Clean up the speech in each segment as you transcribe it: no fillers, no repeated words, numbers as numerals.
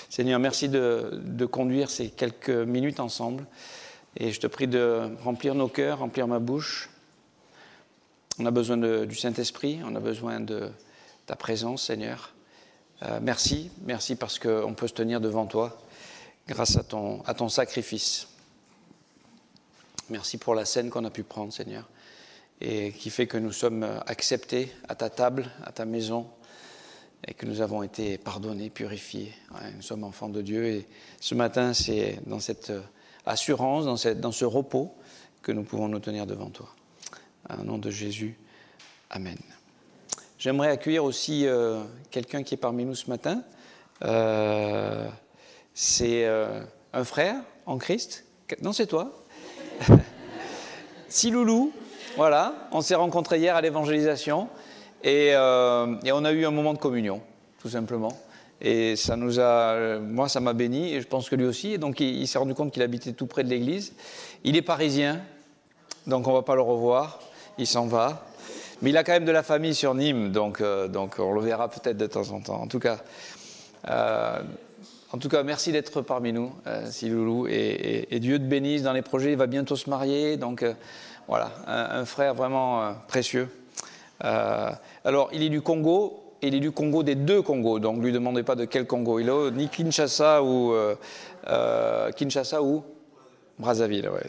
Seigneur, merci de conduire ces quelques minutes ensemble. Et je te prie de remplir nos cœurs, remplir ma bouche. On a besoin du Saint-Esprit, on a besoin de ta présence, Seigneur. Merci parce qu'on peut se tenir devant toi grâce à ton sacrifice. Merci pour la scène qu'on a pu prendre, Seigneur, et qui fait que nous sommes acceptés à ta table, à ta maison, et que nous avons été pardonnés, purifiés. Ouais, nous sommes enfants de Dieu, et ce matin, c'est dans cette assurance, dans ce repos, que nous pouvons nous tenir devant toi. Au nom de Jésus, Amen. J'aimerais accueillir aussi quelqu'un qui est parmi nous ce matin. C'est un frère en Christ. Non, c'est toi. Siloulou, voilà. On s'est rencontrés hier à l'évangélisation et on a eu un moment de communion, tout simplement. Et ça moi, ça m'a béni et je pense que lui aussi. Et donc, il s'est rendu compte qu'il habitait tout près de l'église. Il est parisien, donc on ne va pas le revoir. Il s'en va. Mais il a quand même de la famille sur Nîmes, donc on le verra peut-être de temps en temps. En tout cas, merci d'être parmi nous, Siloulou. Et Dieu te bénisse dans les projets. Il va bientôt se marier. Donc, voilà, un frère vraiment précieux. Alors, il est du Congo. Et il est du Congo, des deux Congos. Donc, ne lui demandez pas de quel Congo. Il est ni Kinshasa ou Brazzaville. Ouais,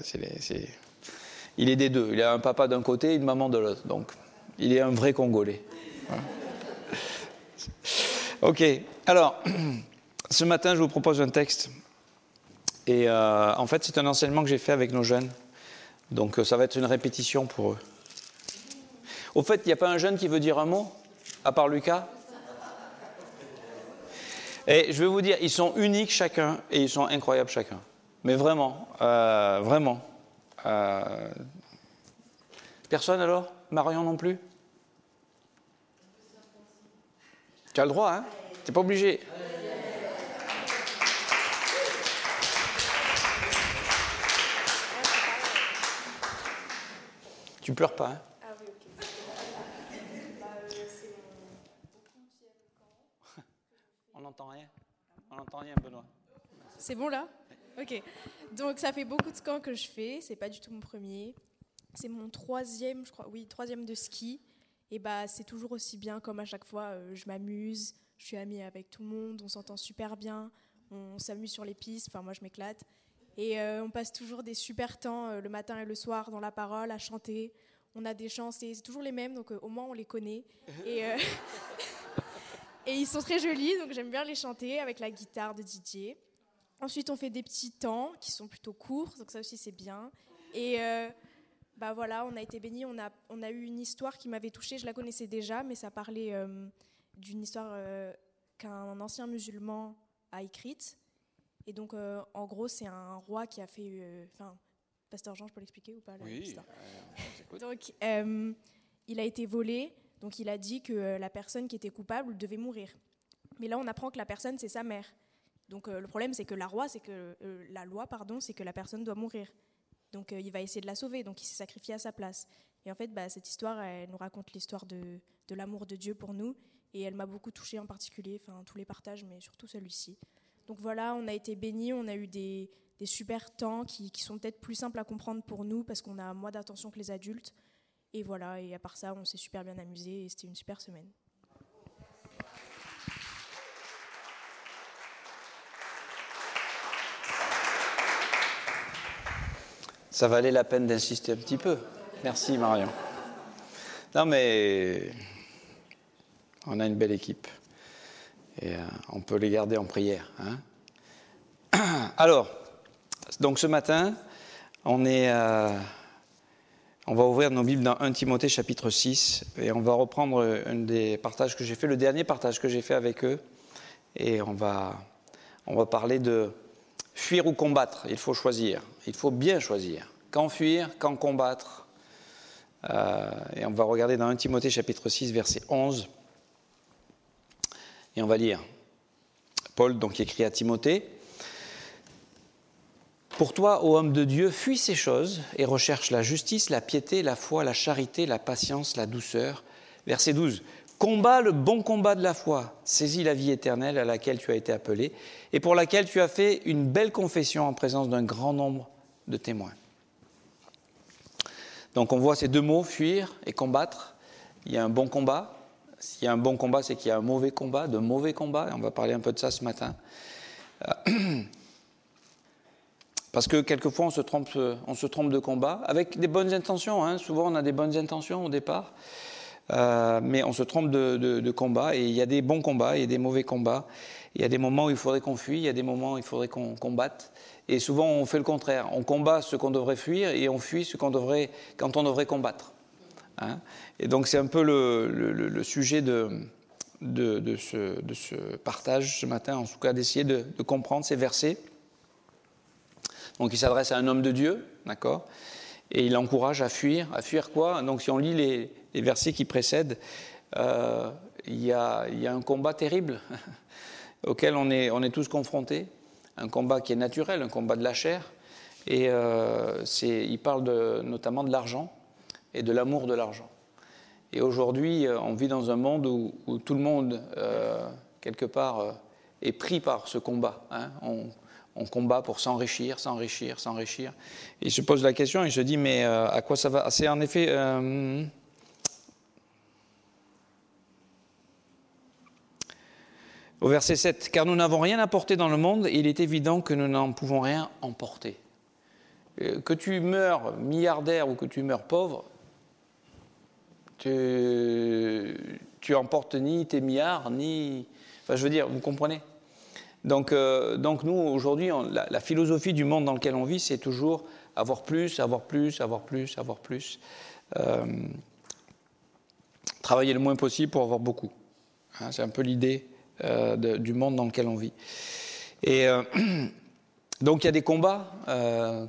il est des deux. Il a un papa d'un côté et une maman de l'autre. Donc, il est un vrai Congolais. Ok. Alors, ce matin, je vous propose un texte. Et en fait, c'est un enseignement que j'ai fait avec nos jeunes. Donc, ça va être une répétition pour eux. Au fait, il n'y a pas un jeune qui veut dire un mot, à part Lucas? Et je vais vous dire, ils sont uniques chacun et ils sont incroyables chacun. Mais vraiment, vraiment. Personne alors? Marion non plus? Tu as le droit, hein? Tu n'es pas obligé. Tu pleures pas, hein? Ah oui, ok. C'est mon 50e camp. On n'entend rien. On n'entend rien, Benoît. C'est bon là? Ok. Donc ça fait beaucoup de camps que je fais. C'est pas du tout mon premier. C'est mon troisième, je crois. Oui, troisième de ski. Et c'est toujours aussi bien comme à chaque fois. Je m'amuse. Je suis amie avec tout le monde. On s'entend super bien. On s'amuse sur les pistes. Enfin, moi, je m'éclate. Et on passe toujours des super temps le matin et le soir dans la parole à chanter. On a des chants, c'est toujours les mêmes, donc au moins on les connaît. Et ils sont très jolis, donc j'aime bien les chanter avec la guitare de DJ. Ensuite, on fait des petits temps qui sont plutôt courts, donc ça aussi c'est bien. Et voilà, on a été bénis. On a eu une histoire qui m'avait touchée, je la connaissais déjà, mais ça parlait d'une histoire qu'un ancien musulman a écrite. Et donc, en gros, c'est un roi qui a fait... Pasteur Jean, je peux l'expliquer ou pas là, oui. Donc, il a été volé. Donc, il a dit que la personne qui était coupable devait mourir. Mais là, on apprend que la personne, c'est sa mère. Donc, le problème, c'est que la loi, c'est que la personne doit mourir. Donc, il va essayer de la sauver. Donc, il s'est sacrifié à sa place. Et en fait, cette histoire, elle nous raconte l'histoire de l'amour de Dieu pour nous. Et elle m'a beaucoup touchée en particulier. Enfin, tous les partages, mais surtout celui-ci. Donc voilà, on a été bénis, on a eu des super temps qui sont peut-être plus simples à comprendre pour nous parce qu'on a moins d'attention que les adultes. Et voilà, et à part ça, on s'est super bien amusés et c'était une super semaine. Ça valait la peine d'insister un petit peu. Merci Marion. Non mais, on a une belle équipe. Et on peut les garder en prière. Hein. Alors, donc ce matin, on va ouvrir nos Bibles dans 1 Timothée chapitre 6 et on va reprendre un des partages que j'ai fait, le dernier partage que j'ai fait avec eux. Et on va parler de fuir ou combattre. Il faut choisir. Il faut bien choisir. Quand fuir, quand combattre. Et on va regarder dans 1 Timothée chapitre 6, verset 11. Et on va lire. Paul donc écrit à Timothée. Pour toi, ô homme de Dieu, fuis ces choses et recherche la justice, la piété, la foi, la charité, la patience, la douceur. Verset 12. Combat le bon combat de la foi, saisis la vie éternelle à laquelle tu as été appelé et pour laquelle tu as fait une belle confession en présence d'un grand nombre de témoins. Donc on voit ces deux mots, fuir et combattre. Il y a un bon combat. S'il y a un bon combat, c'est qu'il y a un mauvais combat, de mauvais combats. Et on va parler un peu de ça ce matin. Parce que quelquefois on se trompe de combat, avec des bonnes intentions. Hein. Souvent on a des bonnes intentions au départ. Mais on se trompe de combat, et il y a des bons combats, il y a des mauvais combats, il y a des moments où il faudrait qu'on fuit, il y a des moments où il faudrait qu'on combatte, et souvent on fait le contraire, on combat ce qu'on devrait fuir et on fuit quand on devrait combattre. Hein. Et donc c'est un peu le sujet de ce partage ce matin, en tout cas d'essayer de comprendre ces versets. Donc il s'adresse à un homme de Dieu, d'accord ? Et il encourage à fuir quoi ? Donc si on lit les versets qui précèdent, il y a un combat terrible auquel on est tous confrontés, un combat qui est naturel, un combat de la chair, et il parle notamment de l'argent et de l'amour de l'argent. Et aujourd'hui, on vit dans un monde où tout le monde, quelque part, est pris par ce combat. Hein. On combat pour s'enrichir. Et il se pose la question, il se dit, mais à quoi ça va ? C'est en effet... Au verset 7, « Car nous n'avons rien apporté dans le monde, et il est évident que nous n'en pouvons rien emporter. » Que tu meurs milliardaire ou que tu meurs pauvre, tu emportes ni tes milliards, ni... Enfin, je veux dire, vous comprenez ? Donc nous, aujourd'hui, la philosophie du monde dans lequel on vit, c'est toujours avoir plus. Travailler le moins possible pour avoir beaucoup. Hein, c'est un peu l'idée du monde dans lequel on vit. Et donc il y a des combats,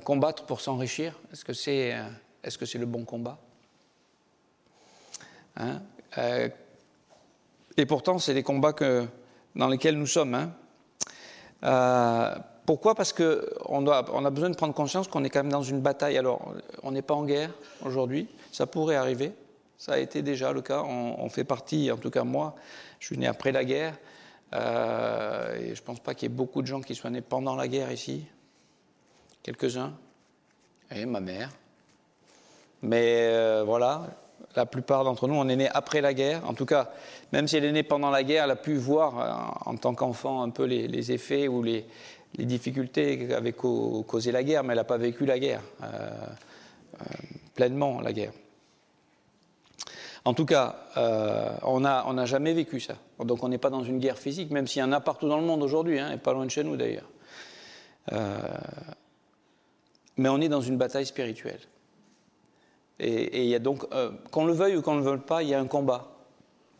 combattre pour s'enrichir. Est-ce que c'est le bon combat ? Hein, et pourtant, c'est les combats dans lesquels nous sommes. Hein. Pourquoi ? Parce qu'on a besoin de prendre conscience qu'on est quand même dans une bataille. Alors, on n'est pas en guerre aujourd'hui, ça pourrait arriver, ça a été déjà le cas, on fait partie, en tout cas moi, je suis né après la guerre, et je ne pense pas qu'il y ait beaucoup de gens qui soient nés pendant la guerre ici, quelques-uns, et ma mère, mais voilà, la plupart d'entre nous, on est nés après la guerre. En tout cas, même si elle est née pendant la guerre, elle a pu voir en tant qu'enfant un peu les effets ou les difficultés qu'avait causé la guerre, mais elle n'a pas vécu la guerre, pleinement la guerre. En tout cas, on n'a jamais vécu ça. Donc on n'est pas dans une guerre physique, même s'il y en a partout dans le monde aujourd'hui, hein, et pas loin de chez nous d'ailleurs. Mais on est dans une bataille spirituelle. Et il y a donc, qu'on le veuille ou qu'on ne le veuille pas, il y a un combat.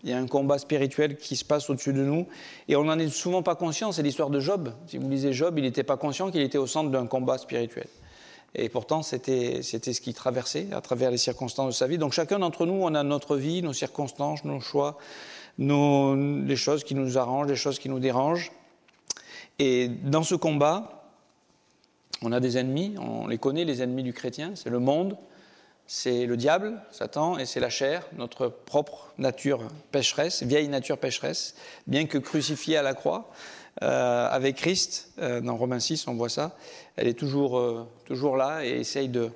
Il y a un combat spirituel qui se passe au-dessus de nous. Et on n'en est souvent pas conscient. C'est l'histoire de Job. Si vous lisez Job, il n'était pas conscient qu'il était au centre d'un combat spirituel. Et pourtant, c'était ce qu'il traversait à travers les circonstances de sa vie. Donc chacun d'entre nous, on a notre vie, nos circonstances, nos choix, les choses qui nous arrangent, les choses qui nous dérangent. Et dans ce combat, on a des ennemis. On les connaît, les ennemis du chrétien. C'est le monde. C'est le diable, Satan, et c'est la chair, notre propre nature pécheresse, vieille nature pécheresse, bien que crucifiée à la croix, avec Christ, dans Romains 6, on voit ça, elle est toujours là et essaye de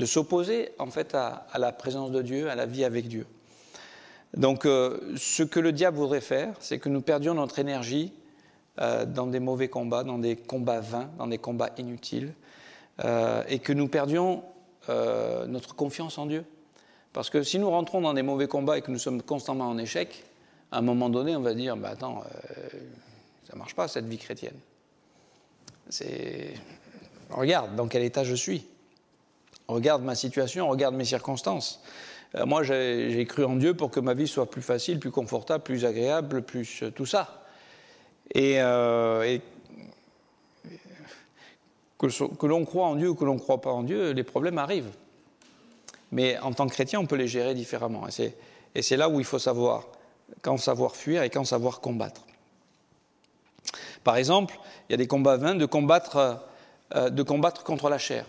s'opposer en fait à la présence de Dieu, à la vie avec Dieu. Donc ce que le diable voudrait faire, c'est que nous perdions notre énergie dans des mauvais combats, dans des combats vains, dans des combats inutiles, et que nous perdions notre confiance en Dieu. Parce que si nous rentrons dans des mauvais combats et que nous sommes constamment en échec, à un moment donné, on va dire, attends, ça ne marche pas cette vie chrétienne. Regarde dans quel état je suis. Regarde ma situation, regarde mes circonstances. Moi, j'ai cru en Dieu pour que ma vie soit plus facile, plus confortable, plus agréable, plus tout ça. Et que l'on croit en Dieu ou que l'on ne croit pas en Dieu, les problèmes arrivent. Mais en tant que chrétien, on peut les gérer différemment. Et c'est là où il faut savoir, quand savoir fuir et quand savoir combattre. Par exemple, il y a des combats vains de combattre contre la chair.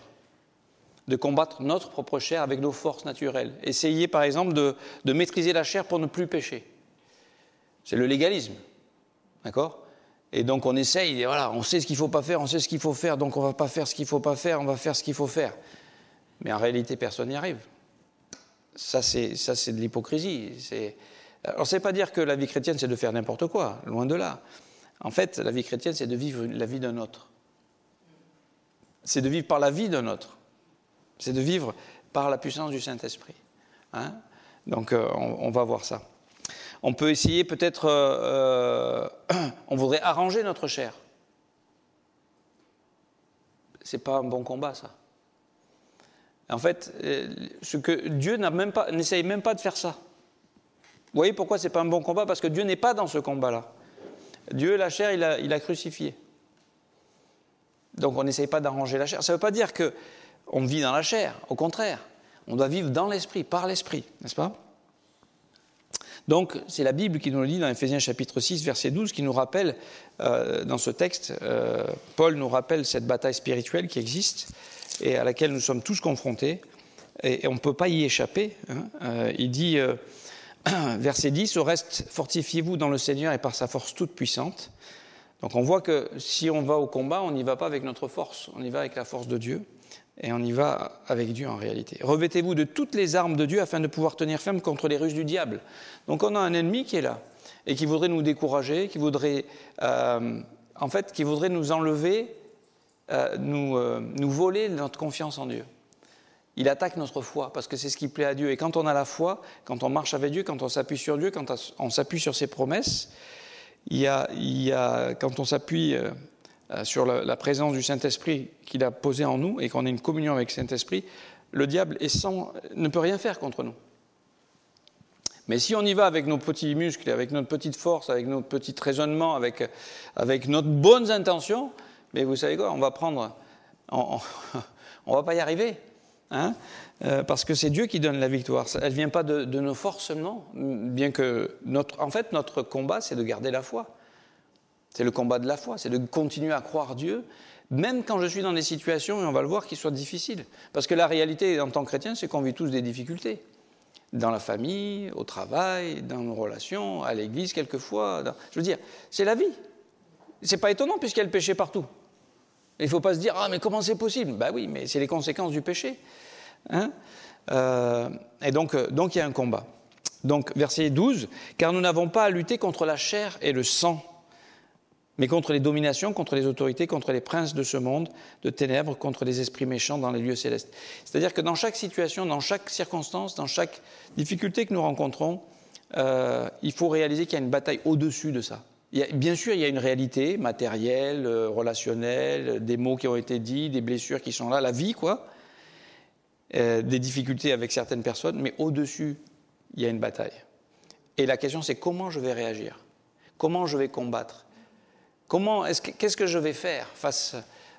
de combattre notre propre chair avec nos forces naturelles. Essayer, par exemple, de maîtriser la chair pour ne plus pécher. C'est le légalisme. D'accord ? Et donc on essaye, et voilà, on sait ce qu'il ne faut pas faire, on sait ce qu'il faut faire, donc on ne va pas faire ce qu'il ne faut pas faire, on va faire ce qu'il faut faire. Mais en réalité, personne n'y arrive. Ça, c'est de l'hypocrisie. Alors, ça ne veut pas dire que la vie chrétienne, c'est de faire n'importe quoi, loin de là. En fait, la vie chrétienne, c'est de vivre la vie d'un autre. C'est de vivre par la vie d'un autre. C'est de vivre par la puissance du Saint-Esprit. Hein ? Donc, on va voir ça. On peut essayer peut-être, on voudrait arranger notre chair. C'est pas un bon combat, ça. En fait, ce que Dieu n'essaye même pas de faire ça. Vous voyez pourquoi c'est pas un bon combat ? Parce que Dieu n'est pas dans ce combat-là. Dieu, la chair, il a crucifié. Donc on n'essaye pas d'arranger la chair. Ça ne veut pas dire qu'on vit dans la chair. Au contraire, on doit vivre dans l'esprit, par l'esprit, n'est-ce pas ? Donc, c'est la Bible qui nous le dit dans Éphésiens chapitre 6, verset 12, qui nous rappelle, dans ce texte, Paul nous rappelle cette bataille spirituelle qui existe et à laquelle nous sommes tous confrontés, et on ne peut pas y échapper. Hein. Il dit, verset 10, « Au reste, fortifiez-vous dans le Seigneur et par sa force toute puissante. » Donc on voit que si on va au combat, on n'y va pas avec notre force, on y va avec la force de Dieu. Et on y va avec Dieu en réalité. Revêtez-vous de toutes les armes de Dieu afin de pouvoir tenir ferme contre les ruses du diable. Donc on a un ennemi qui est là et qui voudrait nous décourager, qui voudrait nous enlever, nous voler notre confiance en Dieu. Il attaque notre foi parce que c'est ce qui plaît à Dieu. Et quand on a la foi, quand on marche avec Dieu, quand on s'appuie sur Dieu, quand on s'appuie sur ses promesses, quand on s'appuie sur la présence du Saint-Esprit qu'il a posé en nous et qu'on ait une communion avec le Saint-Esprit, le diable ne peut rien faire contre nous. Mais si on y va avec nos petits muscles, avec notre petite force, avec nos petits raisonnements, avec notre bonnes intentions, mais vous savez quoi, on va pas y arriver, hein, parce que c'est Dieu qui donne la victoire. Elle ne vient pas de nos forces seulement, bien que notre combat, c'est de garder la foi. C'est le combat de la foi, c'est de continuer à croire Dieu, même quand je suis dans des situations, et on va le voir, qui soient difficiles. Parce que la réalité, en tant que chrétien, c'est qu'on vit tous des difficultés. Dans la famille, au travail, dans nos relations, à l'église quelquefois. Je veux dire, c'est la vie. C'est pas étonnant puisqu'il y a le péché partout. Il ne faut pas se dire « Ah, mais comment c'est possible ?» Ben oui, mais c'est les conséquences du péché. Hein, et donc, il y a un combat. Donc, verset 12, « Car nous n'avons pas à lutter contre la chair et le sang, mais contre les dominations, contre les autorités, contre les princes de ce monde, de ténèbres, contre les esprits méchants dans les lieux célestes. » C'est-à-dire que dans chaque situation, dans chaque circonstance, dans chaque difficulté que nous rencontrons, il faut réaliser qu'il y a une bataille au-dessus de ça. Bien sûr, il y a une réalité matérielle, relationnelle, des mots qui ont été dits, des blessures qui sont là, la vie, quoi, des difficultés avec certaines personnes, mais au-dessus, il y a une bataille. Et la question, c'est comment je vais réagir ? Comment je vais combattre ? Qu'est-ce que je vais faire face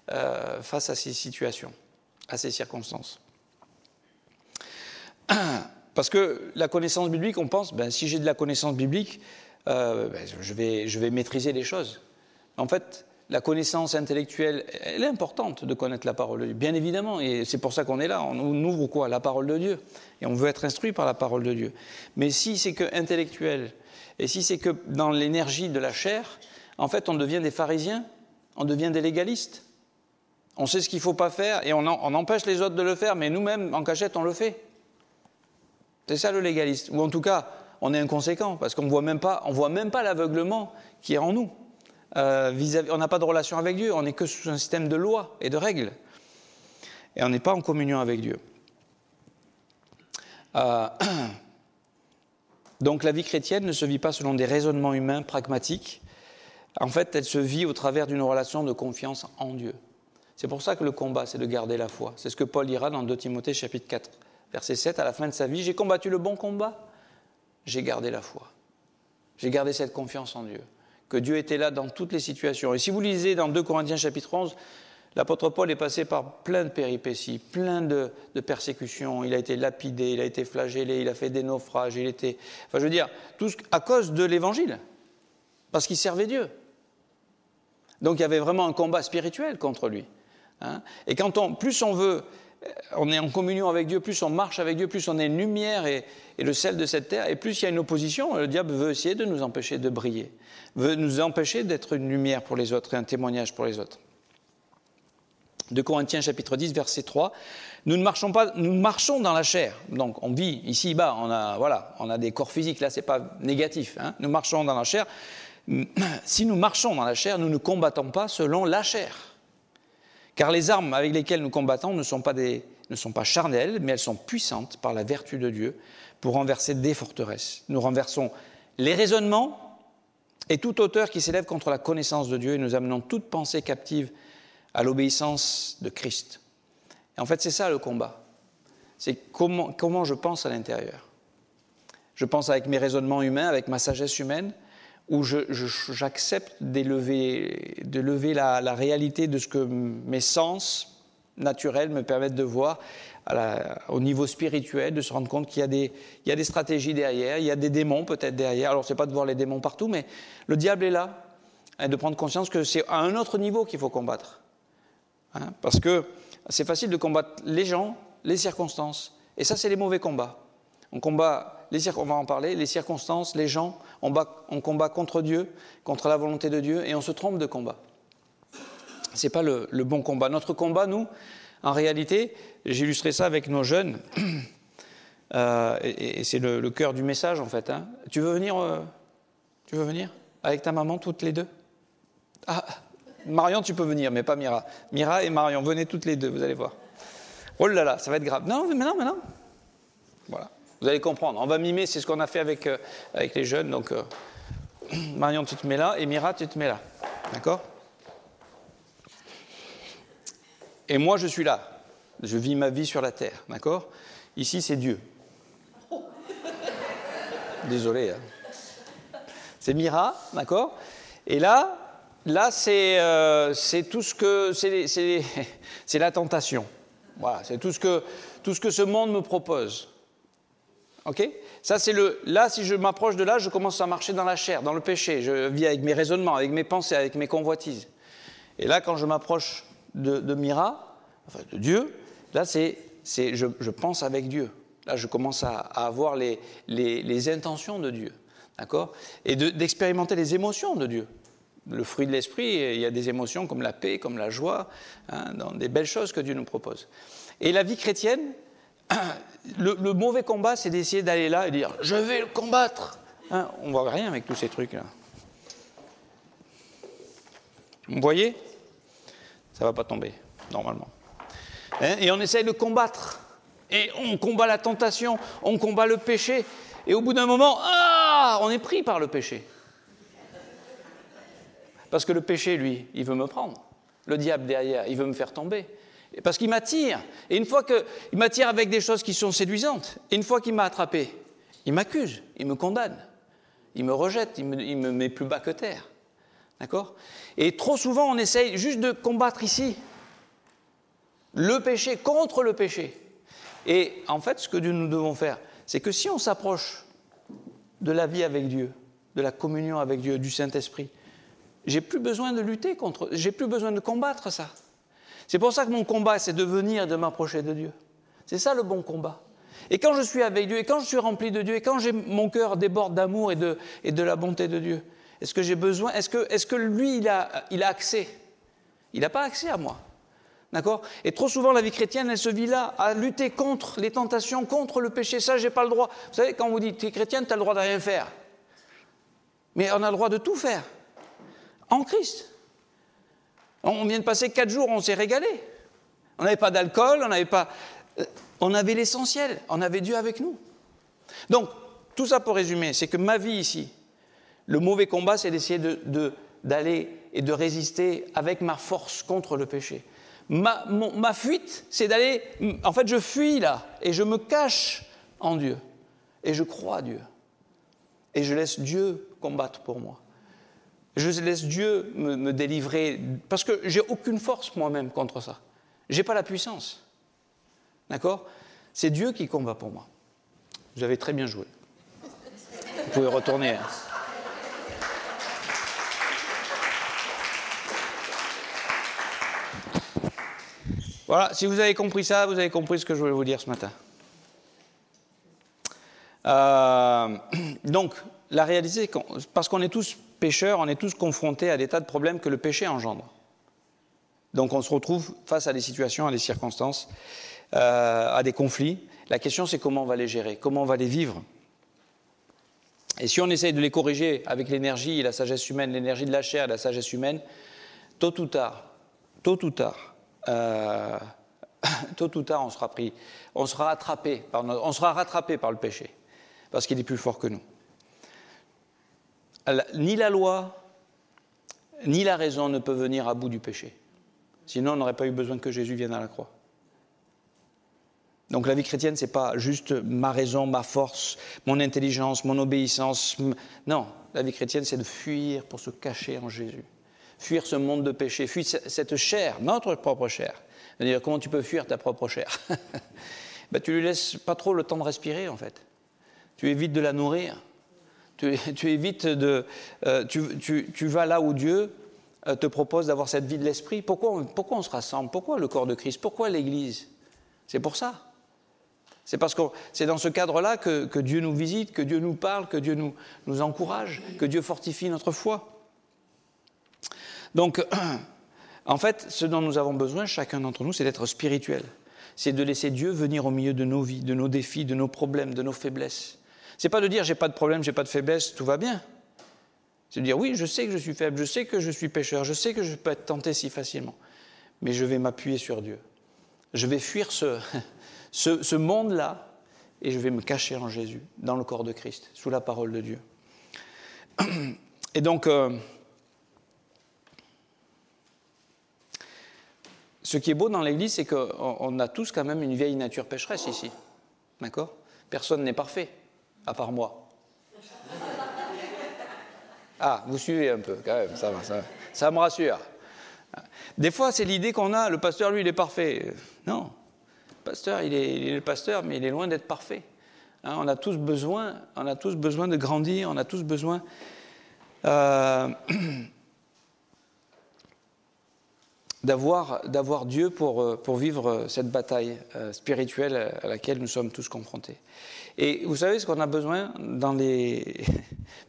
à ces situations, à ces circonstances ? Parce que la connaissance biblique, on pense, si j'ai de la connaissance biblique, je vais maîtriser les choses. En fait, la connaissance intellectuelle, elle est importante de connaître la parole de Dieu, bien évidemment, et c'est pour ça qu'on est là. On ouvre quoi ? La parole de Dieu, et on veut être instruit par la parole de Dieu. Mais si c'est que intellectuel, et si c'est que dans l'énergie de la chair, en fait, on devient des pharisiens, on devient des légalistes. On sait ce qu'il ne faut pas faire et on empêche les autres de le faire, mais nous-mêmes, en cachette, on le fait. C'est ça le légaliste. Ou en tout cas, on est inconséquent, parce qu'on ne voit même pas l'aveuglement qui est en nous. On n'a pas de relation avec Dieu, on n'est que sous un système de lois et de règles. Et on n'est pas en communion avec Dieu. Donc la vie chrétienne ne se vit pas selon des raisonnements humains pragmatiques. En fait, elle se vit au travers d'une relation de confiance en Dieu. C'est pour ça que le combat, c'est de garder la foi. C'est ce que Paul dira dans 2 Timothée chapitre 4, verset 7, à la fin de sa vie. « J'ai combattu le bon combat, j'ai gardé la foi. J'ai gardé cette confiance en Dieu. » Que Dieu était là dans toutes les situations. Et si vous lisez dans 2 Corinthiens chapitre 11, l'apôtre Paul est passé par plein de péripéties, plein de persécutions. Il a été lapidé, il a été flagellé, il a fait des naufrages, tout à cause de l'évangile. Parce qu'il servait Dieu. Donc il y avait vraiment un combat spirituel contre lui. Hein. Et plus on veut on est en communion avec Dieu, plus on marche avec Dieu, plus on est une lumière et le sel de cette terre, et plus il y a une opposition, le diable veut essayer de nous empêcher de briller, veut nous empêcher d'être une lumière pour les autres et un témoignage pour les autres. 2 Corinthiens chapitre 10, verset 3, nous marchons dans la chair. Donc on vit ici-bas, on a des corps physiques, là c'est pas négatif, hein. Nous marchons dans la chair. Si nous marchons dans la chair, nous ne combattons pas selon la chair. Car les armes avec lesquelles nous combattons ne sont pas charnelles, mais elles sont puissantes par la vertu de Dieu pour renverser des forteresses. Nous renversons les raisonnements et toute hauteur qui s'élève contre la connaissance de Dieu et nous amenons toute pensée captive à l'obéissance de Christ. Et en fait, c'est ça le combat. C'est comment je pense à l'intérieur. Je pense avec mes raisonnements humains, avec ma sagesse humaine, où j'accepte d'élever la réalité de ce que mes sens naturels me permettent de voir au niveau spirituel, de se rendre compte qu'il y a des stratégies derrière, il y a des démons peut-être derrière. Alors, ce n'est pas de voir les démons partout, mais le diable est là, et de prendre conscience que c'est à un autre niveau qu'il faut combattre. Hein, parce que c'est facile de combattre les gens, les circonstances, et ça, c'est les mauvais combats. On combat on va en parler, les circonstances, les gens, on combat contre Dieu, contre la volonté de Dieu, et on se trompe de combat. Ce n'est pas le bon combat. Notre combat, nous, en réalité, j'ai illustré ça avec nos jeunes, et c'est le cœur du message, en fait. Hein. Tu veux venir avec ta maman, toutes les deux? Ah, Marion, tu peux venir, mais pas Mira. Mira et Marion, venez toutes les deux, vous allez voir. Oh là là, ça va être grave. Non, mais non. Voilà. Vous allez comprendre. On va mimer, c'est ce qu'on a fait avec les jeunes. Donc, Marion, tu te mets là, et Mira, tu te mets là. D'accord? Et moi, je suis là. Je vis ma vie sur la terre. D'accord? Ici, c'est Dieu. Désolé. Hein. C'est Mira, d'accord? Et là c'est tout ce que... C'est la tentation. Voilà, c'est tout ce que ce monde me propose. Ok? Ça, là, si je m'approche de là, je commence à marcher dans la chair, dans le péché. Je vis avec mes raisonnements, avec mes pensées, avec mes convoitises. Et là, quand je m'approche de Mira, enfin de Dieu, là, je pense avec Dieu. Là, je commence à avoir les intentions de Dieu. D'accord? Et d'expérimenter les émotions de Dieu. Le fruit de l'esprit, il y a des émotions comme la paix, comme la joie, hein, dans des belles choses que Dieu nous propose. Et la vie chrétienne, le mauvais combat, c'est d'essayer d'aller là et dire « je vais le combattre hein, ». On ne voit rien avec tous ces trucs-là. Vous voyez? Ça ne va pas tomber, normalement. Hein, et on essaye de combattre. Et on combat la tentation, on combat le péché. Et au bout d'un moment, on est pris par le péché. Parce que le péché, lui, il veut me prendre. Le diable derrière, il veut me faire tomber. Parce qu'il m'attire. Et une fois qu'il m'attire avec des choses qui sont séduisantes, et une fois qu'il m'a attrapé, il m'accuse, il me condamne, il me rejette, il me met plus bas que terre. D'accord? Et trop souvent, on essaye juste de combattre ici le péché contre le péché. Et en fait, ce que nous devons faire, c'est que si on s'approche de la vie avec Dieu, de la communion avec Dieu, du Saint-Esprit, j'ai plus besoin de lutter contre, j'ai plus besoin de combattre ça. C'est pour ça que mon combat, c'est de venir et de m'approcher de Dieu. C'est ça le bon combat. Et quand je suis avec Dieu, et quand je suis rempli de Dieu, et quand mon cœur déborde d'amour et de la bonté de Dieu, est-ce que j'ai besoin, est-ce que lui, il a accès? Il n'a pas accès à moi. D'accord? Et trop souvent, la vie chrétienne, elle se vit là, à lutter contre les tentations, contre le péché. Ça, j'ai pas le droit. Vous savez, quand on vous dit, tu es chrétienne, tu as le droit de rien faire. Mais on a le droit de tout faire. En Christ. On vient de passer 4 jours, on s'est régalé. On n'avait pas d'alcool, on avait l'essentiel, on avait Dieu avec nous. Donc, tout ça pour résumer, c'est que ma vie ici, le mauvais combat, c'est d'essayer d'aller et de résister avec ma force contre le péché. Ma fuite, c'est d'aller... En fait, je fuis là, et je me cache en Dieu. Et je crois à Dieu. Et je laisse Dieu combattre pour moi. Je laisse Dieu me délivrer, parce que j'ai aucune force moi-même contre ça. Je n'ai pas la puissance. D'accord? C'est Dieu qui combat pour moi. Vous avez très bien joué. Vous pouvez retourner. Hein. Voilà, si vous avez compris ça, vous avez compris ce que je voulais vous dire ce matin. Donc, la réalité, parce qu'on est tous pécheurs, on est tous confrontés à des tas de problèmes que le péché engendre. Donc, on se retrouve face à des situations, à des circonstances, à des conflits. La question, c'est comment on va les gérer, comment on va les vivre. Et si on essaye de les corriger avec l'énergie et la sagesse humaine, l'énergie de la chair et la sagesse humaine, tôt ou tard, on sera rattrapé par le péché, parce qu'il est plus fort que nous. Ni la loi, ni la raison ne peuvent venir à bout du péché. Sinon, on n'aurait pas eu besoin que Jésus vienne à la croix. Donc la vie chrétienne, ce n'est pas juste ma raison, ma force, mon intelligence, mon obéissance. Non, la vie chrétienne, c'est de fuir pour se cacher en Jésus. Fuir ce monde de péché, fuir cette chair, notre propre chair. C'est-à-dire, comment tu peux fuir ta propre chair? Tu lui laisses pas trop le temps de respirer, en fait. Tu évites de la nourrir. Tu évites de... tu vas là où Dieu te propose d'avoir cette vie de l'esprit. Pourquoi on se rassemble? Pourquoi le corps de Christ? Pourquoi l'Église? C'est pour ça. C'est parce que c'est dans ce cadre-là que Dieu nous visite, que Dieu nous parle, que Dieu nous encourage, que Dieu fortifie notre foi. Donc, en fait, ce dont nous avons besoin, chacun d'entre nous, c'est d'être spirituel. C'est de laisser Dieu venir au milieu de nos vies, de nos défis, de nos problèmes, de nos faiblesses. C'est pas de dire, j'ai pas de problème, j'ai pas de faiblesse, tout va bien. C'est de dire, oui, je sais que je suis faible, je sais que je suis pécheur, je sais que je peux être tenté si facilement. Mais je vais m'appuyer sur Dieu. Je vais fuir ce monde-là et je vais me cacher en Jésus, dans le corps de Christ, sous la parole de Dieu. Et donc, ce qui est beau dans l'Église, c'est qu'on a tous quand même une vieille nature pécheresse ici. D'accord? Personne n'est parfait, à part moi. Ah, vous suivez un peu, quand même, ça me rassure. Des fois, c'est l'idée qu'on a, le pasteur, lui, il est parfait. Non, le pasteur, il est le pasteur, mais il est loin d'être parfait. On a tous besoin de grandir, on a tous besoin d'avoir Dieu pour vivre cette bataille spirituelle à laquelle nous sommes tous confrontés. Et vous savez ce qu'on a besoin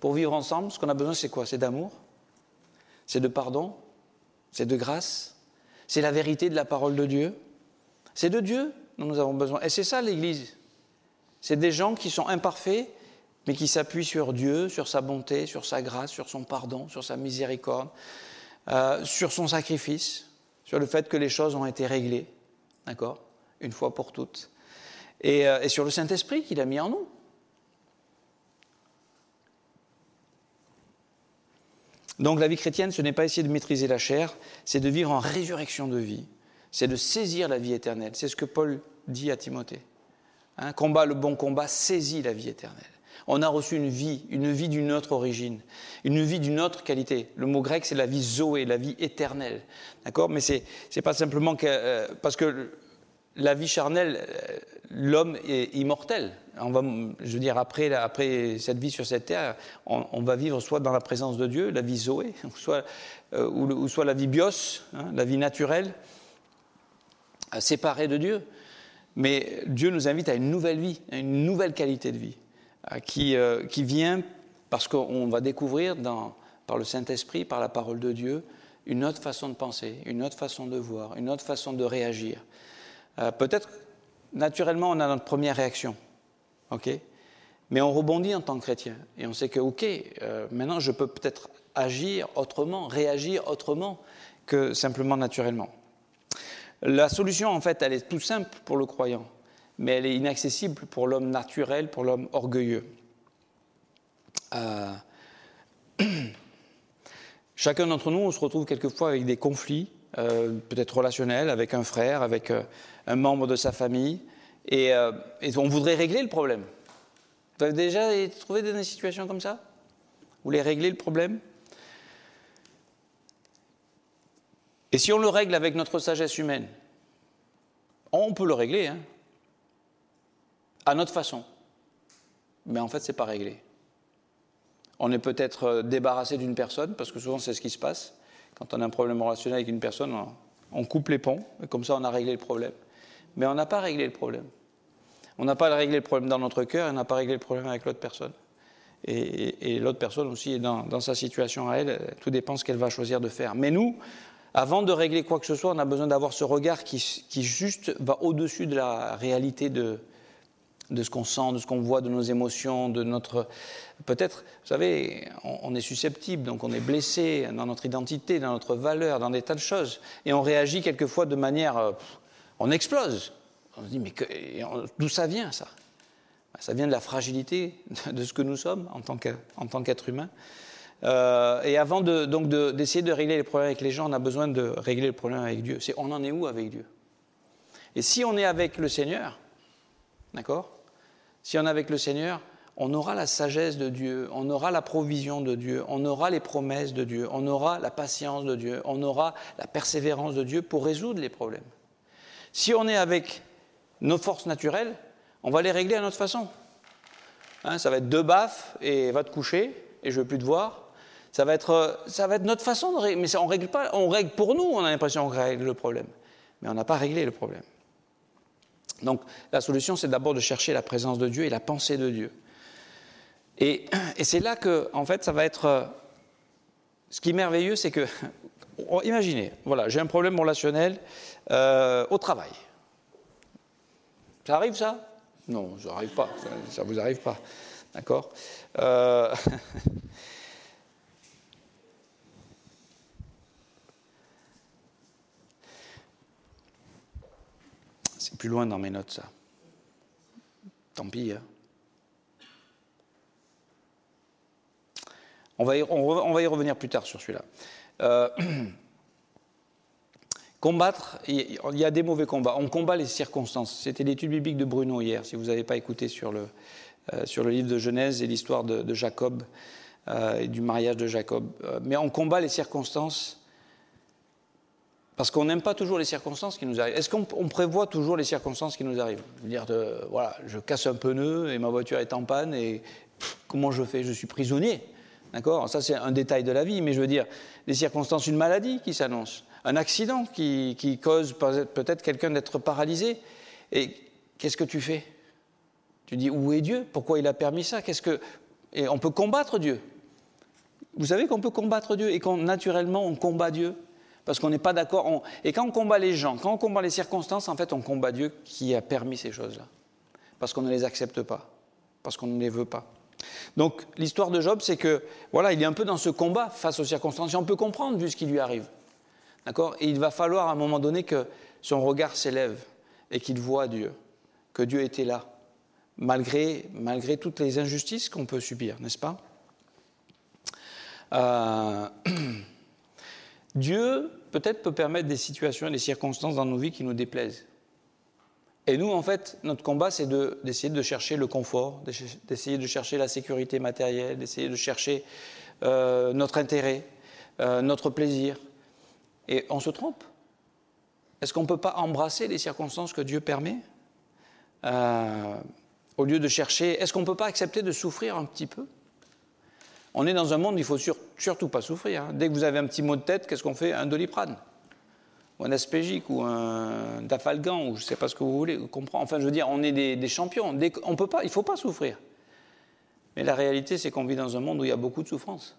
pour vivre ensemble, ce qu'on a besoin, c'est quoi? C'est d'amour, c'est de pardon, c'est de grâce, c'est la vérité de la parole de Dieu. C'est de Dieu dont nous avons besoin. Et c'est ça l'Église. C'est des gens qui sont imparfaits, mais qui s'appuient sur Dieu, sur sa bonté, sur sa grâce, sur son pardon, sur sa miséricorde, sur son sacrifice, sur le fait que les choses ont été réglées, d'accord, une fois pour toutes, et sur le Saint-Esprit qu'il a mis en nous. Donc la vie chrétienne, ce n'est pas essayer de maîtriser la chair, c'est de vivre en résurrection de vie, c'est de saisir la vie éternelle. C'est ce que Paul dit à Timothée. Combat le bon combat, saisis la vie éternelle. On a reçu une vie d'une autre origine, une vie d'une autre qualité. Le mot grec, c'est la vie zoé, la vie éternelle. D'accord? Mais c'est pas simplement parce que la vie charnelle, l'homme est immortel. Après cette vie sur cette terre, on va vivre soit dans la présence de Dieu, la vie zoé, ou soit la vie bios, la vie naturelle, séparée de Dieu. Mais Dieu nous invite à une nouvelle vie, à une nouvelle qualité de vie, qui vient parce qu'on va découvrir par le Saint-Esprit, par la parole de Dieu, une autre façon de penser, une autre façon de voir, une autre façon de réagir. Peut-être, naturellement, on a notre première réaction, ok, mais on rebondit en tant que chrétien. Et on sait que, maintenant, je peux peut-être agir autrement, réagir autrement que simplement naturellement. La solution, en fait, elle est tout simple pour le croyant, mais elle est inaccessible pour l'homme naturel, pour l'homme orgueilleux. Chacun d'entre nous, on se retrouve quelquefois avec des conflits, peut-être relationnels, avec un frère, avec un membre de sa famille, et on voudrait régler le problème. Vous avez déjà trouvé des situations comme ça? Vous voulez régler le problème? Et si on le règle avec notre sagesse humaine, on peut le régler, à notre façon. Mais en fait, ce n'est pas réglé. On est peut-être débarrassé d'une personne, parce que souvent c'est ce qui se passe. Quand on a un problème relationnel avec une personne, on coupe les ponts, et comme ça on a réglé le problème. Mais on n'a pas réglé le problème. On n'a pas réglé le problème dans notre cœur, et on n'a pas réglé le problème avec l'autre personne. Et l'autre personne aussi est dans sa situation à elle, tout dépend de ce qu'elle va choisir de faire. Mais nous, avant de régler quoi que ce soit, on a besoin d'avoir ce regard qui juste va au-dessus de la réalité de ce qu'on sent, de ce qu'on voit, de nos émotions, de notre... Peut-être, vous savez, on est susceptible, donc on est blessé dans notre identité, dans notre valeur, dans des tas de choses. Et on réagit quelquefois de manière... on explose. On se dit, mais d'où ça vient, ça ? Ça vient de la fragilité de ce que nous sommes en tant qu'être humain. Et avant d'essayer de régler les problèmes avec les gens, on a besoin de régler le problème avec Dieu. On en est où avec Dieu ? Et si on est avec le Seigneur, d'accord ? Si on est avec le Seigneur, on aura la sagesse de Dieu, on aura la provision de Dieu, on aura les promesses de Dieu, on aura la patience de Dieu, on aura la persévérance de Dieu pour résoudre les problèmes. Si on est avec nos forces naturelles, on va les régler à notre façon. Ça va être 2 baffes et va te coucher et je ne veux plus te voir. Ça va être notre façon de régler. Mais on règle pas, on règle pour nous, on a l'impression qu'on règle le problème. Mais on n'a pas réglé le problème. Donc la solution, c'est d'abord de chercher la présence de Dieu et la pensée de Dieu. Et c'est là que, en fait, ça va être... ce qui est merveilleux, c'est que... Imaginez, voilà, j'ai un problème relationnel au travail. Ça arrive, ça ? Non, ça n'arrive pas. Ça ne vous arrive pas. D'accord ? C'est plus loin dans mes notes, ça. Tant pis. Hein. On va y revenir plus tard sur celui-là. Combattre, il y a des mauvais combats. On combat les circonstances. C'était l'étude biblique de Bruno hier, si vous n'avez pas écouté sur le livre de Genèse et l'histoire de Jacob et du mariage de Jacob. Mais on combat les circonstances parce qu'on n'aime pas toujours les circonstances qui nous arrivent. Est-ce qu'on prévoit toujours les circonstances qui nous arrivent ? Dire voilà, je casse un pneu et ma voiture est en panne et comment je fais ? Je suis prisonnier. D'accord ? Ça, c'est un détail de la vie, mais je veux dire, les circonstances, une maladie qui s'annonce, un accident qui cause peut-être quelqu'un d'être paralysé. Et qu'est-ce que tu fais ? Tu dis, où est Dieu ? Pourquoi il a permis ça ? Et on peut combattre Dieu. Vous savez qu'on peut combattre Dieu et naturellement, on combat Dieu parce qu'on n'est pas d'accord. Et quand on combat les gens, quand on combat les circonstances, en fait, on combat Dieu qui a permis ces choses-là. Parce qu'on ne les accepte pas, parce qu'on ne les veut pas. Donc, l'histoire de Job, c'est que, voilà, il est un peu dans ce combat face aux circonstances. Et on peut comprendre vu ce qui lui arrive. D'accord ? Et il va falloir à un moment donné que son regard s'élève et qu'il voit Dieu, que Dieu était là, malgré toutes les injustices qu'on peut subir, n'est-ce pas ? Dieu, peut-être, peut permettre des situations et des circonstances dans nos vies qui nous déplaisent. Et nous, en fait, notre combat, c'est d'essayer de chercher le confort, d'essayer de chercher la sécurité matérielle, d'essayer de chercher notre intérêt, notre plaisir. Et on se trompe. Est-ce qu'on ne peut pas embrasser les circonstances que Dieu permet au lieu de chercher... Est-ce qu'on ne peut pas accepter de souffrir un petit peu ? On est dans un monde où il ne faut surtout pas souffrir. Hein. Dès que vous avez un petit mot de tête, qu'est-ce qu'on fait ? Un Doliprane, ou un Aspégique, ou un Dafalgan, ou je ne sais pas ce que vous voulez. Vous comprenez ? Enfin, je veux dire, on est des champions. Il ne faut pas souffrir. Mais la réalité, c'est qu'on vit dans un monde où il y a beaucoup de souffrance.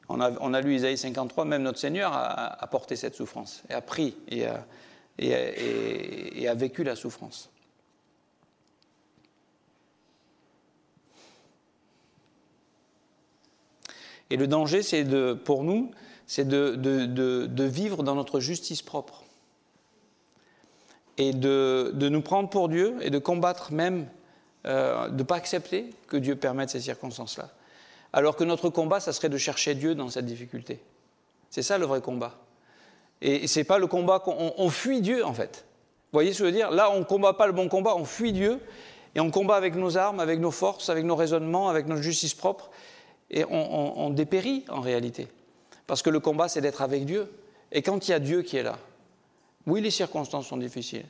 On a lu Isaïe 53, même notre Seigneur a porté cette souffrance, et a pris, et a vécu la souffrance. Et le danger, pour nous, c'est de vivre dans notre justice propre. Et de nous prendre pour Dieu et de combattre même, de ne pas accepter que Dieu permette ces circonstances-là. Alors que notre combat, ça serait de chercher Dieu dans cette difficulté. C'est ça le vrai combat. Et ce n'est pas le combat qu'on fuit Dieu, en fait. Vous voyez ce que je veux dire ? Là, on ne combat pas le bon combat, on fuit Dieu, et on combat avec nos armes, avec nos forces, avec nos raisonnements, avec notre justice propre, et on dépérit en réalité. Parce que le combat, c'est d'être avec Dieu. Et quand il y a Dieu qui est là, oui, les circonstances sont difficiles.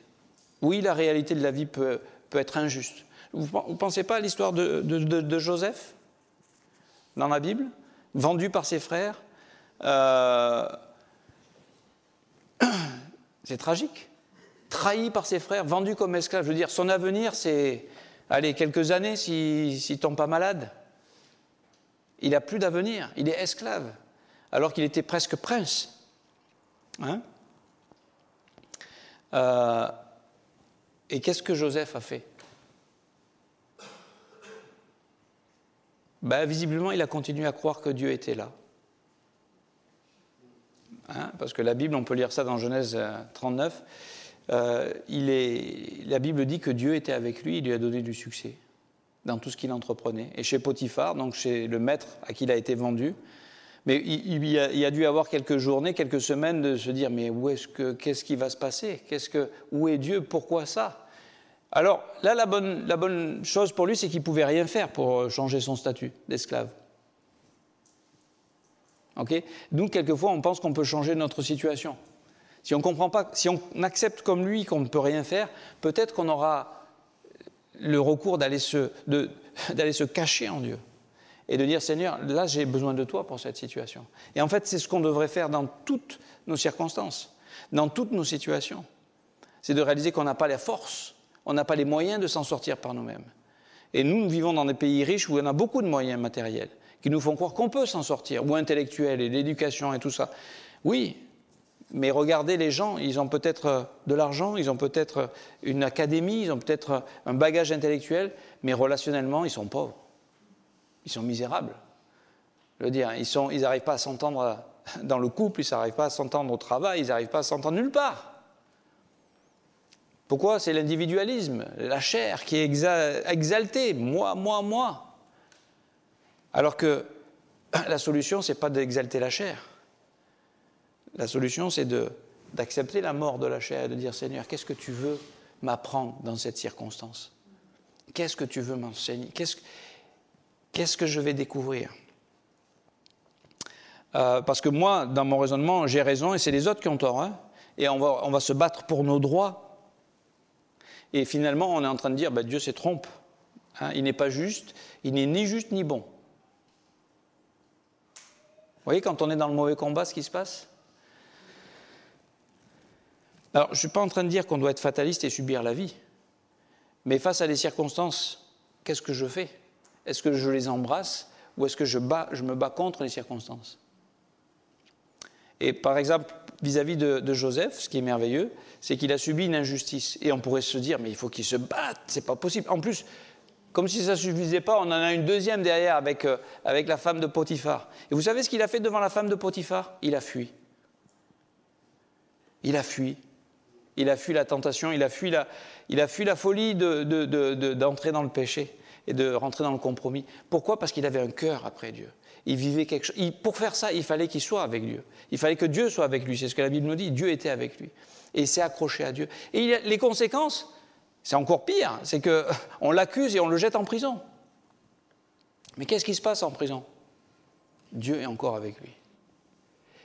Oui, la réalité de la vie peut être injuste. Vous ne pensez pas à l'histoire de Joseph dans la Bible, vendu par ses frères, C'est tragique. Trahi par ses frères, vendu comme esclave. Je veux dire, son avenir, c'est, allez, quelques années s'il ne tombe pas malade. Il n'a plus d'avenir, il est esclave, alors qu'il était presque prince. Hein? Et qu'est-ce que Joseph a fait? Visiblement, il a continué à croire que Dieu était là. Hein? Parce que la Bible, on peut lire ça dans Genèse 39, la Bible dit que Dieu était avec lui, il lui a donné du succès dans tout ce qu'il entreprenait. Et chez Potiphar, donc chez le maître à qui il a été vendu, mais il a dû avoir quelques journées, quelques semaines de se dire, mais qu'est-ce qui va se passer? Où est Dieu? Pourquoi ça? Alors là, la bonne chose pour lui, c'est qu'il ne pouvait rien faire pour changer son statut d'esclave. Okay? Nous, quelquefois, on pense qu'on peut changer notre situation. Si on comprend pas, si on accepte comme lui qu'on ne peut rien faire, peut-être qu'on aura le recours d'aller se cacher en Dieu et de dire, Seigneur, là, j'ai besoin de toi pour cette situation. Et en fait, c'est ce qu'on devrait faire dans toutes nos circonstances, dans toutes nos situations. C'est de réaliser qu'on n'a pas la force, on n'a pas les moyens de s'en sortir par nous-mêmes. Et nous vivons dans des pays riches où on a beaucoup de moyens matériels qui nous font croire qu'on peut s'en sortir, ou intellectuels, et l'éducation et tout ça. Oui, mais regardez les gens, ils ont peut-être de l'argent, ils ont peut-être une académie, ils ont peut-être un bagage intellectuel, mais relationnellement, ils sont pauvres. Ils sont misérables. Je veux dire, ils n'arrivent pas à s'entendre dans le couple, ils n'arrivent pas à s'entendre au travail, ils n'arrivent pas à s'entendre nulle part. Pourquoi? C'est l'individualisme, la chair qui est exaltée, moi. Alors que la solution, ce n'est pas d'exalter la chair. La solution, c'est d'accepter la mort de la chair et de dire, Seigneur, qu'est-ce que tu veux m'apprendre dans cette circonstance? Qu'est-ce que tu veux m'enseigner? Qu'est-ce que je vais découvrir? Parce que moi, dans mon raisonnement, j'ai raison et c'est les autres qui ont tort. Hein, et on va se battre pour nos droits. Et finalement, on est en train de dire, Dieu se trompe. Hein, il n'est pas juste, il n'est ni juste ni bon. Vous voyez, quand on est dans le mauvais combat, ce qui se passe? Alors, je ne suis pas en train de dire qu'on doit être fataliste et subir la vie. Mais face à des circonstances, qu'est-ce que je fais? Est-ce que je les embrasse ou est-ce que je me bats contre les circonstances? Et par exemple, vis-à-vis de Joseph, ce qui est merveilleux, c'est qu'il a subi une injustice. Et on pourrait se dire, mais il faut qu'il se batte, c'est pas possible. En plus, comme si ça ne suffisait pas, on en a une deuxième derrière avec la femme de Potiphar. Et vous savez ce qu'il a fait devant la femme de Potiphar? Il a fui. Il a fui. Il a fui la tentation, il a fui la folie d'entrer dans le péché et de rentrer dans le compromis. Pourquoi? Parce qu'il avait un cœur après Dieu. Il vivait quelque chose. Pour faire ça, il fallait qu'il soit avec Dieu. Il fallait que Dieu soit avec lui. C'est ce que la Bible nous dit. Dieu était avec lui. Et il s'est accroché à Dieu. Et les conséquences, c'est encore pire. C'est qu'on l'accuse et on le jette en prison. Mais qu'est-ce qui se passe en prison? Dieu est encore avec lui.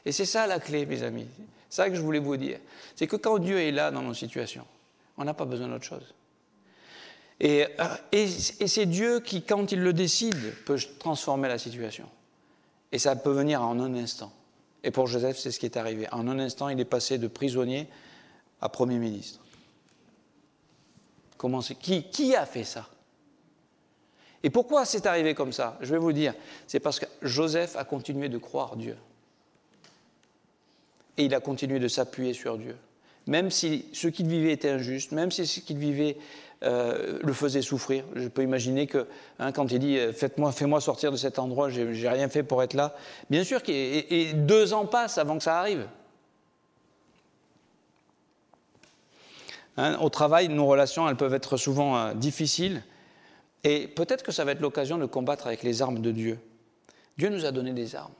Et c'est ça la clé, mes amis. C'est ça que je voulais vous dire. C'est que quand Dieu est là dans nos situations, on n'a pas besoin d'autre chose. Et c'est Dieu qui, quand il le décide, peut transformer la situation. Et ça peut venir en un instant. Et pour Joseph, c'est ce qui est arrivé. En un instant, il est passé de prisonnier à Premier ministre. Qui a fait ça? Et pourquoi c'est arrivé comme ça? Je vais vous dire. C'est parce que Joseph a continué de croire Dieu. Et il a continué de s'appuyer sur Dieu. Même si ce qu'il vivait était injuste, même si ce qu'il vivait le faisait souffrir. Je peux imaginer que quand il dit « fais-moi sortir de cet endroit, j'ai rien fait pour être là », bien sûr, et 2 ans passent avant que ça arrive. Au travail, nos relations, elles peuvent être souvent difficiles. Et peut-être que ça va être l'occasion de combattre avec les armes de Dieu. Dieu nous a donné des armes.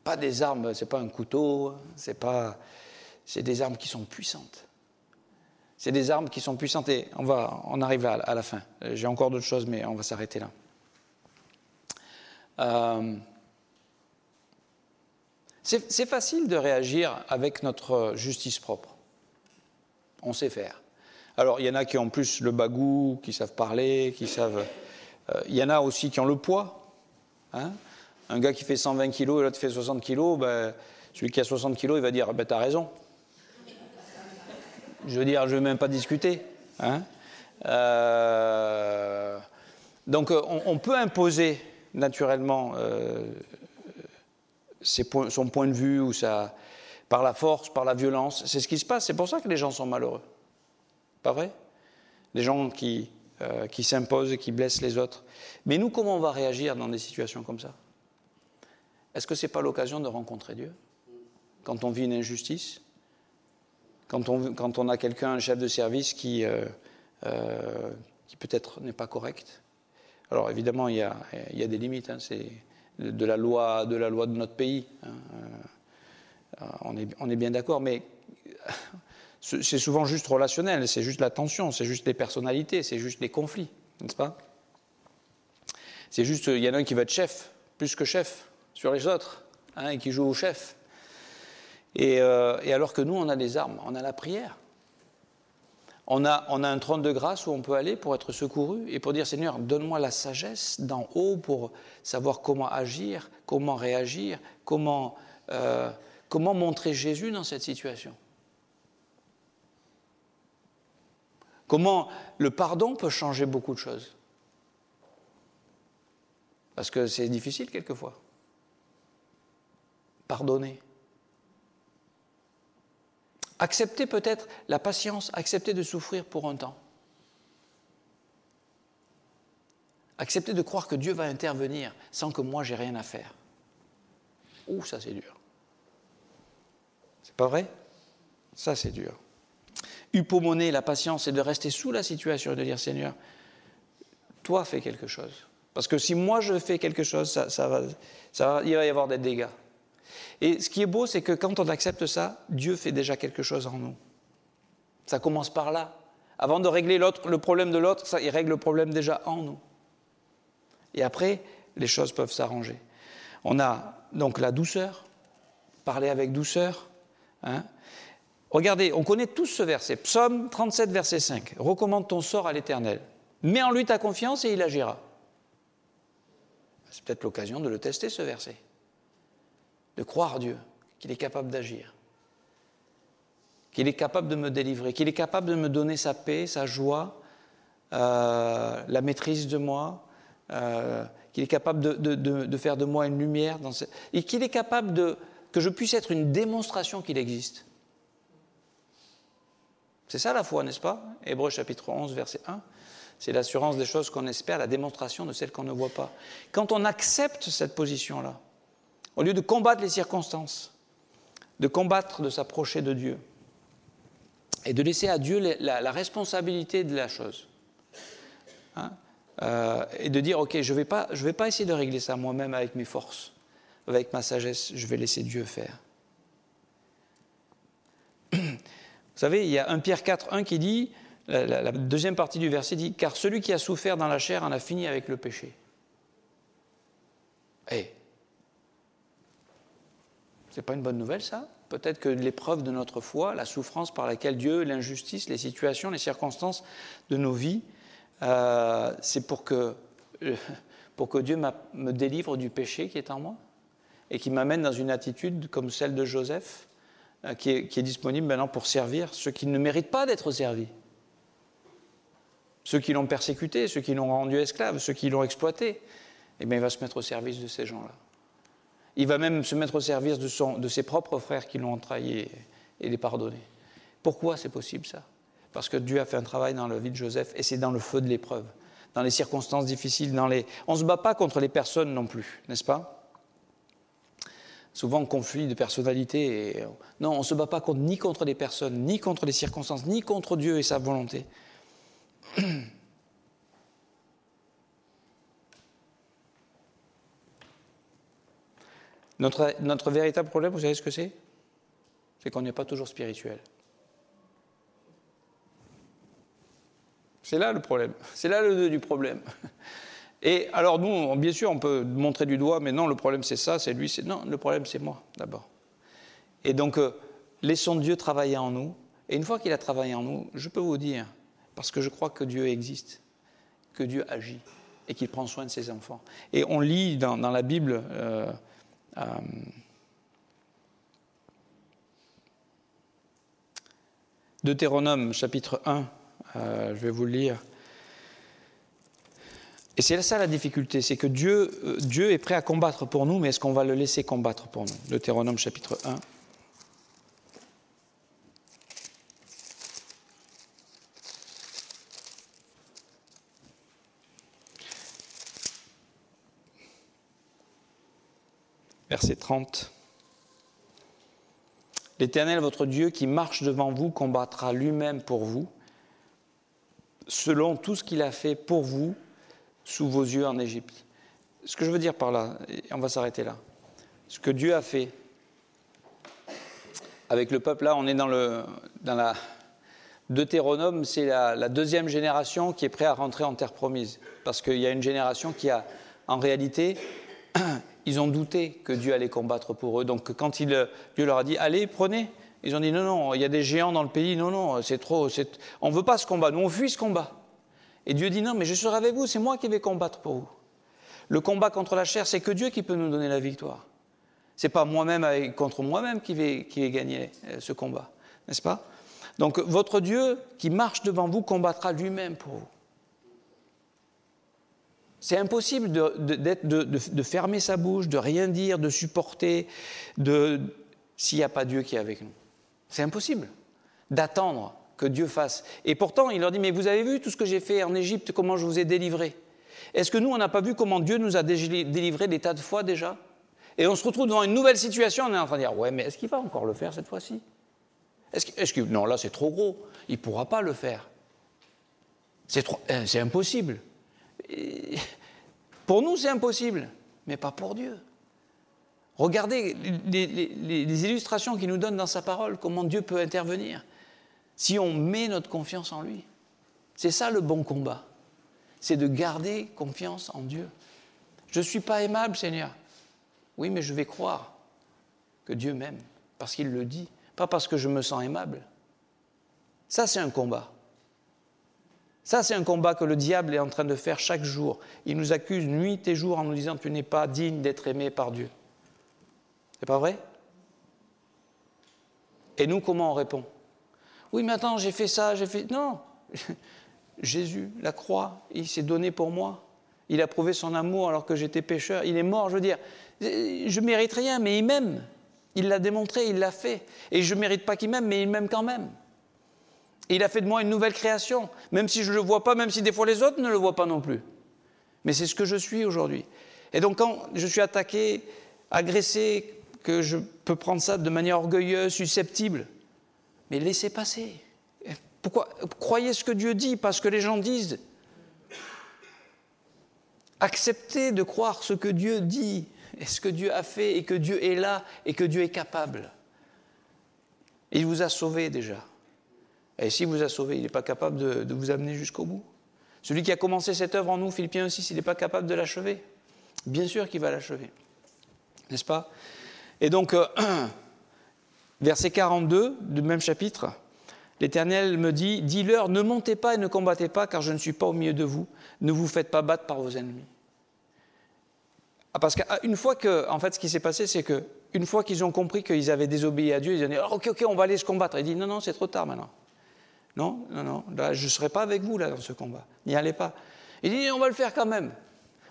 Pas des armes, c'est pas un couteau, c'est des armes qui sont puissantes. C'est des armes qui sont puissantes et on arrive à la fin. J'ai encore d'autres choses, mais on va s'arrêter là. C'est facile de réagir avec notre justice propre. On sait faire. Alors, il y en a qui ont plus le bagou, qui savent parler, qui savent... il y en a aussi qui ont le poids. Hein. Un gars qui fait 120 kilos et l'autre fait 60 kilos, celui qui a 60 kilos, il va dire « t'as raison ». Je veux dire, je ne vais même pas discuter. Hein. Donc, on peut imposer naturellement son point de vue ou par la force, par la violence. C'est ce qui se passe. C'est pour ça que les gens sont malheureux. Pas vrai? Les gens qui s'imposent et qui blessent les autres. Mais nous, comment on va réagir dans des situations comme ça? Est-ce que ce n'est pas l'occasion de rencontrer Dieu? Quand on vit une injustice, quand on a quelqu'un, un chef de service qui peut-être n'est pas correct. Alors évidemment, il y a des limites, hein, c'est de la loi de notre pays. Hein, on est bien d'accord, mais c'est souvent juste relationnel, c'est juste la tension, c'est juste les personnalités, c'est juste les conflits, n'est-ce pas? C'est juste, il y en a un qui va être chef, plus que chef, sur les autres, hein, et qui joue au chef. Et alors que nous, on a des armes, on a la prière. On a un trône de grâce où on peut aller pour être secouru et pour dire, Seigneur, donne-moi la sagesse d'en haut pour savoir comment agir, comment réagir, comment montrer Jésus dans cette situation. Comment le pardon peut changer beaucoup de choses. Parce que c'est difficile quelquefois. Pardonner. Accepter peut-être la patience, accepter de souffrir pour un temps. Accepter de croire que Dieu va intervenir sans que moi j'ai rien à faire. Ouh, ça c'est dur. C'est pas vrai? Ça c'est dur. Hypomoner la patience, c'est de rester sous la situation et de dire, Seigneur, toi fais quelque chose. Parce que si moi je fais quelque chose, il va y avoir des dégâts. Et ce qui est beau, c'est que quand on accepte ça, Dieu fait déjà quelque chose en nous. Ça commence par là. Avant de régler le problème de l'autre, il règle le problème déjà en nous. Et après, les choses peuvent s'arranger. On a donc la douceur, parler avec douceur. Hein. Regardez, on connaît tous ce verset, Psaume 37, verset 5. Recommande ton sort à l'Éternel. Mets en lui ta confiance et il agira. C'est peut-être l'occasion de le tester, ce verset. De croire Dieu, qu'il est capable d'agir, qu'il est capable de me délivrer, qu'il est capable de me donner sa paix, sa joie, la maîtrise de moi, qu'il est capable de faire de moi une lumière, et qu'il est capable que je puisse être une démonstration qu'il existe. C'est ça la foi, n'est-ce pas? Hébreux chapitre 11, verset 1. C'est l'assurance des choses qu'on espère, la démonstration de celles qu'on ne voit pas. Quand on accepte cette position-là, au lieu de combattre les circonstances, de combattre, de s'approcher de Dieu, et de laisser à Dieu la responsabilité de la chose, hein, et de dire, ok, je vais pas essayer de régler ça moi-même avec mes forces, avec ma sagesse, je vais laisser Dieu faire. Vous savez, il y a 1 Pierre 4, 1 qui dit, la deuxième partie du verset dit, car celui qui a souffert dans la chair en a fini avec le péché. C'est pas une bonne nouvelle, ça? Peut-être que l'épreuve de notre foi, la souffrance par laquelle Dieu, l'injustice, les situations, les circonstances de nos vies, c'est pour que Dieu me délivre du péché qui est en moi et qui m'amène dans une attitude comme celle de Joseph, qui est disponible maintenant pour servir ceux qui ne méritent pas d'être servis. Ceux qui l'ont persécuté, ceux qui l'ont rendu esclave, ceux qui l'ont exploité. Eh bien, il va se mettre au service de ces gens-là. Il va même se mettre au service de ses propres frères qui l'ont trahi et les pardonner. Pourquoi c'est possible ça? Parce que Dieu a fait un travail dans la vie de Joseph et c'est dans le feu de l'épreuve, dans les circonstances difficiles, on ne se bat pas contre les personnes non plus, n'est-ce pas? Souvent, conflit de personnalité. Non, on ne se bat pas ni contre les personnes, ni contre les circonstances, ni contre Dieu et sa volonté. Notre véritable problème, vous savez ce que c'est? C'est qu'on n'est pas toujours spirituel. C'est là le problème. C'est là le nœud du problème. Et alors nous, bien sûr, on peut montrer du doigt, mais non, le problème c'est ça, c'est lui, non, le problème c'est moi, d'abord. Et donc, laissons Dieu travailler en nous. Et une fois qu'il a travaillé en nous, je peux vous dire, parce que je crois que Dieu existe, que Dieu agit et qu'il prend soin de ses enfants. Et on lit dans la Bible... Deutéronome, chapitre 1, je vais vous le lire. Et c'est ça la difficulté, c'est que Dieu est prêt à combattre pour nous, mais est-ce qu'on va le laisser combattre pour nous? Deutéronome, chapitre 1. Verset 30. L'Éternel, votre Dieu, qui marche devant vous, combattra lui-même pour vous, selon tout ce qu'il a fait pour vous, sous vos yeux en Égypte. Ce que je veux dire par là, on va s'arrêter là. Ce que Dieu a fait avec le peuple, là, on est dans la Deutéronome, c'est la deuxième génération qui est prête à rentrer en terre promise. Parce qu'il y a une génération qui a, en réalité, ils ont douté que Dieu allait combattre pour eux. Donc quand Dieu leur a dit « Allez, prenez », ils ont dit « Non, non, il y a des géants dans le pays, non, c'est trop, on ne veut pas ce combat, nous on fuit ce combat ». Et Dieu dit « Non, mais je serai avec vous, c'est moi qui vais combattre pour vous ». Le combat contre la chair, c'est que Dieu qui peut nous donner la victoire. Ce n'est pas moi-même contre moi-même qui vais gagner ce combat, n'est-ce pas? Donc votre Dieu qui marche devant vous combattra lui-même pour vous. C'est impossible de fermer sa bouche, de rien dire, de supporter, s'il n'y a pas Dieu qui est avec nous. C'est impossible d'attendre que Dieu fasse. Et pourtant, il leur dit, mais vous avez vu tout ce que j'ai fait en Égypte, comment je vous ai délivré? Est-ce que nous, on n'a pas vu comment Dieu nous a délivré des tas de fois déjà? Et on se retrouve devant une nouvelle situation, on est en train de dire, ouais, mais est-ce qu'il va encore le faire cette fois-ci? Non, là, c'est trop gros, il ne pourra pas le faire. C'est impossible. Pour nous, c'est impossible, mais pas pour Dieu. Regardez les illustrations qu'il nous donne dans sa parole, comment Dieu peut intervenir si on met notre confiance en lui. C'est ça le bon combat, c'est de garder confiance en Dieu. Je ne suis pas aimable, Seigneur. Oui, mais je vais croire que Dieu m'aime, parce qu'il le dit, pas parce que je me sens aimable. Ça, c'est un combat. Ça, c'est un combat que le diable est en train de faire chaque jour. Il nous accuse nuit et jour en nous disant « Tu n'es pas digne d'être aimé par Dieu ». C'est pas vrai? Et nous, comment on répond? Oui, mais attends, j'ai fait ça, j'ai fait... Non. Jésus, la croix, il s'est donné pour moi. Il a prouvé son amour alors que j'étais pécheur. Il est mort, je veux dire. Je ne mérite rien, mais il m'aime. Il l'a démontré, il l'a fait. Et je ne mérite pas qu'il m'aime, mais il m'aime quand même. Et il a fait de moi une nouvelle création, même si je ne le vois pas, même si des fois les autres ne le voient pas non plus. Mais c'est ce que je suis aujourd'hui. Et donc quand je suis attaqué, agressé, que je peux prendre ça de manière orgueilleuse, susceptible, mais laissez passer. Pourquoi? Croyez ce que Dieu dit, pas ce que les gens disent. Acceptez de croire ce que Dieu dit, et ce que Dieu a fait, et que Dieu est là, et que Dieu est capable. Il vous a sauvé déjà. Et s'il vous a sauvé, il n'est pas capable de vous amener jusqu'au bout. Celui qui a commencé cette œuvre en nous, Philippiens 6, il n'est pas capable de l'achever. Bien sûr qu'il va l'achever. N'est-ce pas? Et donc, verset 42 du même chapitre, l'Éternel me dit, « Dis-leur, ne montez pas et ne combattez pas, car je ne suis pas au milieu de vous. Ne vous faites pas battre par vos ennemis. » Parce qu'une fois que, en fait, ce qui s'est passé, c'est qu'une fois qu'ils ont compris qu'ils avaient désobéi à Dieu, ils ont dit, « Ok, on va aller se combattre. » Il dit, « Non, c'est trop tard maintenant. Non, là, je ne serai pas avec vous là, dans ce combat. N'y allez pas. » Il dit, « On va le faire quand même. »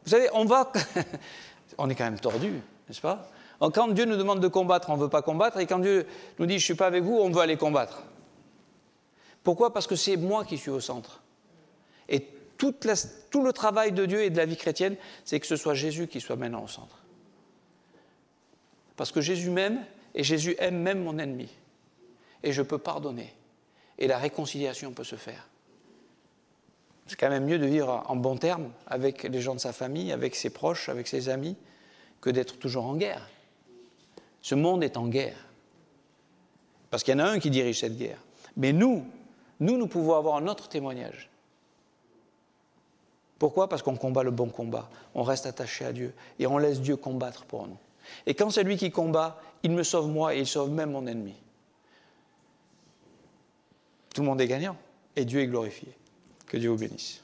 Vous savez, on est quand même tordus, n'est-ce pas? Quand Dieu nous demande de combattre, on ne veut pas combattre, et quand Dieu nous dit « Je ne suis pas avec vous », on veut aller combattre. Pourquoi? Parce que c'est moi qui suis au centre. Et tout le travail de Dieu et de la vie chrétienne, c'est que ce soit Jésus qui soit maintenant au centre. Parce que Jésus m'aime, et Jésus aime même mon ennemi. Et je peux pardonner. Et la réconciliation peut se faire. C'est quand même mieux de vivre en bon terme avec les gens de sa famille, avec ses proches, avec ses amis, que d'être toujours en guerre. Ce monde est en guerre. Parce qu'il y en a un qui dirige cette guerre. Mais nous pouvons avoir un autre témoignage. Pourquoi? Parce qu'on combat le bon combat. On reste attaché à Dieu et on laisse Dieu combattre pour nous. Et quand c'est lui qui combat, il me sauve moi et il sauve même mon ennemi. Tout le monde est gagnant et Dieu est glorifié. Que Dieu vous bénisse.